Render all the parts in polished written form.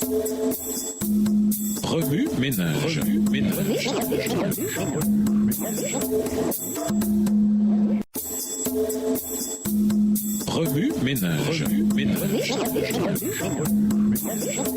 Remue ménage. Remue ménage.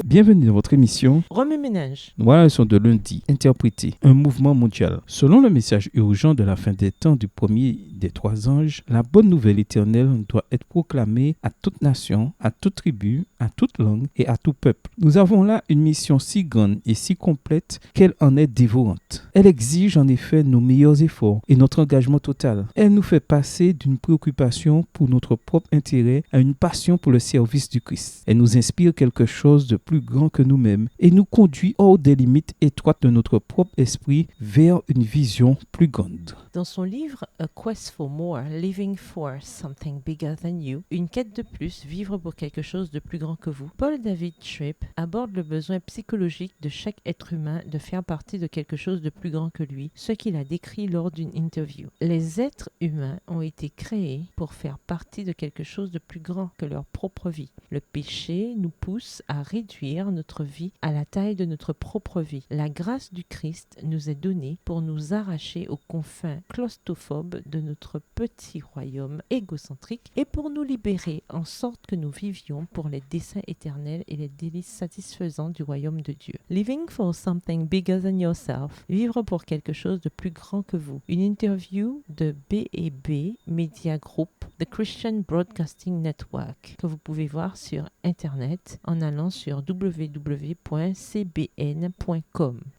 Bienvenue dans votre émission Remue ménage. Voilà la leçon de lundi, interpréter un mouvement mondial. Selon le message urgent de la fin des temps du premier des trois anges, la bonne nouvelle éternelle doit être proclamée à toute nation, à toute tribu, à toute langue et à tout peuple. Nous avons là une mission si grande et si complète qu'elle en est dévorante. Elle exige en effet nos meilleurs efforts et notre engagement total. Elle nous fait passer d'une préoccupation pour notre propre intérêt à une passion pour le service du Christ. Elle nous inspire quelque chose de plus grand que nous-mêmes et nous conduit hors des limites étroites de notre propre esprit vers une vision plus grande. Dans son livre A Quest for More, Living for Something Bigger Than You, une quête de plus, vivre pour quelque chose de plus grand que vous, Paul David Tripp aborde le besoin psychologique de chaque être humain de faire partie de quelque chose de plus grand que lui, ce qu'il a décrit lors d'une interview. Les êtres humains ont été créés pour faire partie de quelque chose de plus grand que leur propre vie. Le péché nous pousse à réduire notre vie à la taille de notre propre vie. La grâce du Christ nous est donnée pour nous arracher aux confins claustrophobes de notre petit royaume égocentrique et pour nous libérer en sorte que nous vivions pour les desseins éternels et les délices satisfaisants du royaume de Dieu. Living for something bigger than yourself, vivre pour quelque chose de plus grand que vous. Une interview de B&B Media Group, The Christian Broadcasting Network, que vous pouvez voir sur Internet en allant sur www.cbn.com.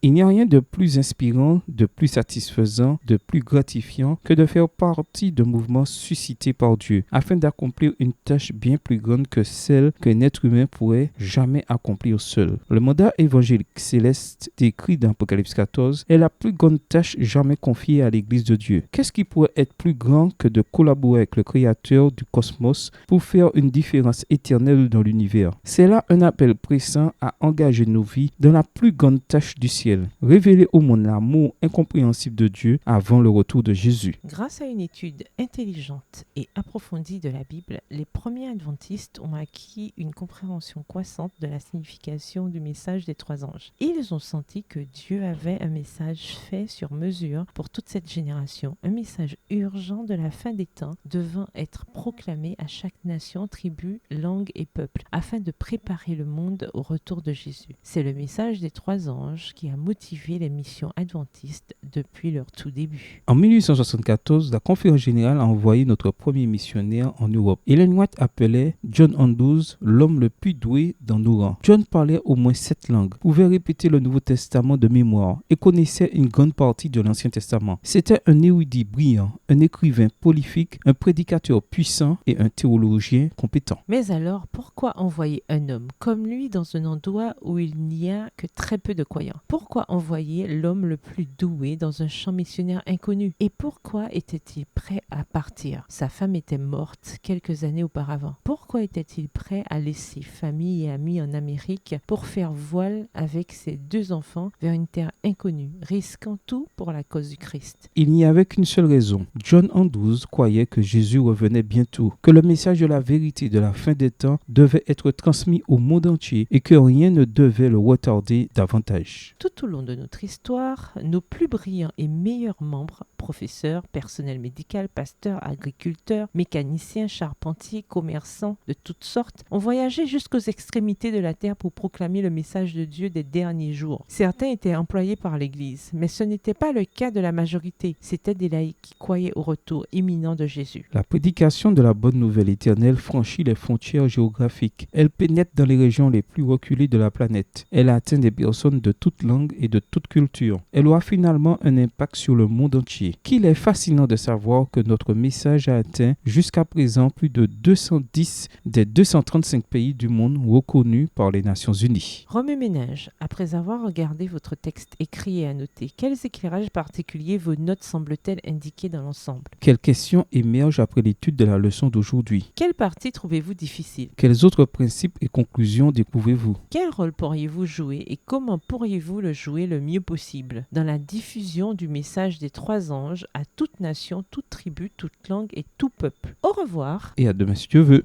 Il n'y a rien de plus inspirant, de plus satisfaisant, de plus gratifiant que de faire partie de mouvements suscités par Dieu afin d'accomplir une tâche bien plus grande que celle qu'un être humain pourrait jamais accomplir seul. Le mandat évangélique céleste décrit dans Apocalypse 14 est la plus grande tâche jamais confiée à l'Église de Dieu. Qu'est-ce qui pourrait être plus grand que de collaborer avec le Créateur du cosmos pour faire une différence éternelle dans l'univers? C'est là un appel pressant à engager nos vies dans la plus grande tâche du ciel, révéler au monde l'amour incompréhensible de Dieu avant le retour de Jésus. Grâce à une étude intelligente et approfondie de la Bible, les premiers adventistes ont acquis une compréhension croissante de la signification du message des trois anges. Ils ont senti que Dieu avait un message fait sur mesure pour toute cette génération, un message urgent de la fin des temps devant être proclamé à chaque nation, tribu, langue et peuple, afin de préparer le monde au retour de Jésus. C'est le message des trois anges qui a motivé les missions adventistes depuis leur tout début. En 1874, la Conférence générale a envoyé notre premier missionnaire en Europe. Ellen White appelait John Andrews l'homme le plus doué dans nos rangs. John parlait au moins 7 langues, pouvait répéter le Nouveau Testament de mémoire et connaissait une grande partie de l'Ancien Testament. C'était un érudit brillant, un écrivain prolifique, un prédicateur puissant et un théologien compétent. Mais alors, pourquoi envoyer un homme comme lui dans un endroit où il n'y a que très peu de croyants? Pourquoi envoyer l'homme le plus doué dans un champ missionnaire inconnu? Et pourquoi était-il prêt à partir? Sa femme était morte quelques années auparavant. Pourquoi était-il prêt à laisser famille et amis en Amérique pour faire voile avec ses 2 enfants vers une terre inconnue, risquant tout pour la cause du Christ? Il n'y avait qu'une seule raison. John Andrews croyait que Jésus revenait bientôt, que le message de la vérité de la fin des temps devait être transmis au monde entier et que rien ne devait le retarder davantage. Tout au long de notre histoire, nos plus brillants et meilleurs membres, professeurs, personnel médical, pasteurs, agriculteurs, mécaniciens, charpentiers, commerçants de toutes sortes, ont voyagé jusqu'aux extrémités de la terre pour proclamer le message de Dieu des derniers jours. Certains étaient employés par l'Église, mais ce n'était pas le cas de la majorité. C'étaient des laïcs qui croyaient au retour imminent de Jésus. La prédication de la bonne nouvelle éternelle franchit les frontières géographiques. Elle pénètre dans les régions les plus reculées de la planète. Elle atteint des personnes de toutes langues et de toutes cultures. Elle aura finalement un impact sur le monde entier. Qu'il est fascinant de savoir que notre message a atteint jusqu'à présent plus de 210 des 235 pays du monde reconnus par les Nations Unies. Remue ménage, après avoir regardé votre texte écrit et annoté, quels éclairages particuliers vos notes semblent-elles indiquer dans l'ensemble? Quelles questions émergent après l'étude de la leçon d'aujourd'hui? Quelle partie trouvez-vous difficile? Quels autres principes et conclusions découvrez-vous? Quel rôle pourriez-vous jouer et comment pourriez-vous le jouer le mieux possible dans la diffusion du message des trois anges louange à toute nation, toute tribu, toute langue et tout peuple. Au revoir. Et à demain si Dieu veut.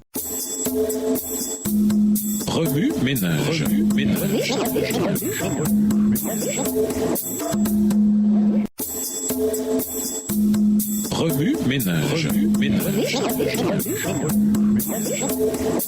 Remue ménage. Remue ménage. Remue ménage. Remue ménage.